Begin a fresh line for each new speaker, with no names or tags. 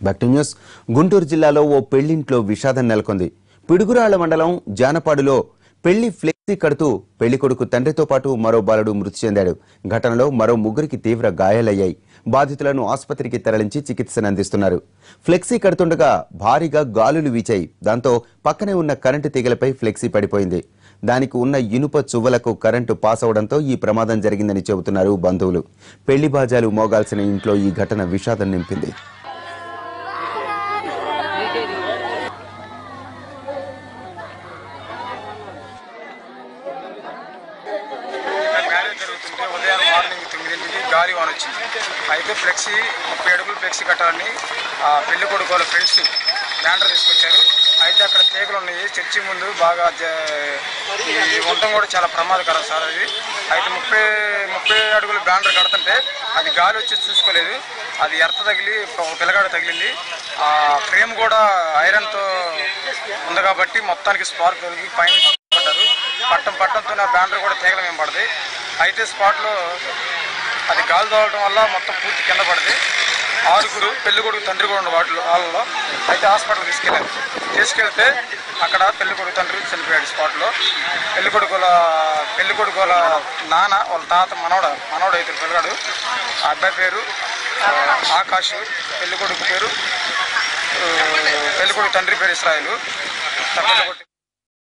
Back to news. Guntur జిల్లాలో ఓ పెళ్లింట్లో విషాదం నెలకొంది. పిడుగురాళ్ల మండలం జానపాడులో పెళ్లి ఫ్లెక్సీ కడుతూ పెళ్లి కొడుకు తండ్రితో పాటు మరో బాలుడు మృతి చెందాడు. ఘటనలో మరో ముగ్గురికి తీవ్ర గాయాలయ్యాయి. బాధితులను ఆసుపత్రికి తరలించి చికిత్సను అందిస్తున్నారు. ఫ్లెక్సీ కడుతుండగా భారీగా గాలులు వీచాయి. దాంతో పక్కనే ఉన్న కరెంటు తీగలపై ఫ్లెక్సీ పడిపోయింది. దానికి ఉన్న ఇనుప చువ్వలకు కరెంటు పాస్ అవడంతో ఈ ప్రమాదం జరిగిందని చెబుతున్నారు బంధువులు. పెళ్లి బాజాలు మోగాల్సిన ఇంట్లో ఈ ఘటన విషాదం నింపింది.
ఉదయం మార్నింగ్ 9కి గాలి వాన వచ్చింది. అయితే ఫ్లెక్సీ 30 అడుగులు ఫ్లెక్సీ కట్టాలని పెళ్లి కొడుకు వాళ్ళ ఫ్రెండ్స్ బ్యానర్ తీసుకొచ్చారు. అయితే అక్కడ తీగలు ఉన్నాయి. చర్చి ముందు బాగా ఈ ఉండటం కూడా చాలా ప్రమాదకరం సార్ అది. అయితే 30 అడుగులు బ్యానర్ కడుతుంటే అది గాలి వచ్చి చూసుకోలేదు. అది ఎర్త తగిలి ఒక పిల్లగాడ తగిలింది. ఆ ఫ్రేమ్ కూడా ఐరన్తో ఉంది కాబట్టి మొత్తానికి స్పార్క్ తగిలి పైన పడ్డారు. పట్టంతో నా బ్యానర్ కూడా తీగల మేము పడది. అయితే స్పాట్లో అది గాలి తోలటం వల్ల మొత్తం పూర్తి కింద పడింది. 6 పెళ్లి కొడుకు తండ్రి కూడా ఉన్న వాళ్ళలో అయితే హాస్పిటల్ తీసుకెళ్తే అక్కడ పెళ్లి కొడుకు తండ్రి చనిపోయాడు స్పాట్లో. పెళ్లి కొడుకుల నాన్న వాళ్ళ తాత మనవడు అయితే పిల్లగాడు. ఆ అబ్బాయి పేరు ఆకాష్, పెళ్లి కొడుకు తండ్రి పేరు ఇస్రాయిలు.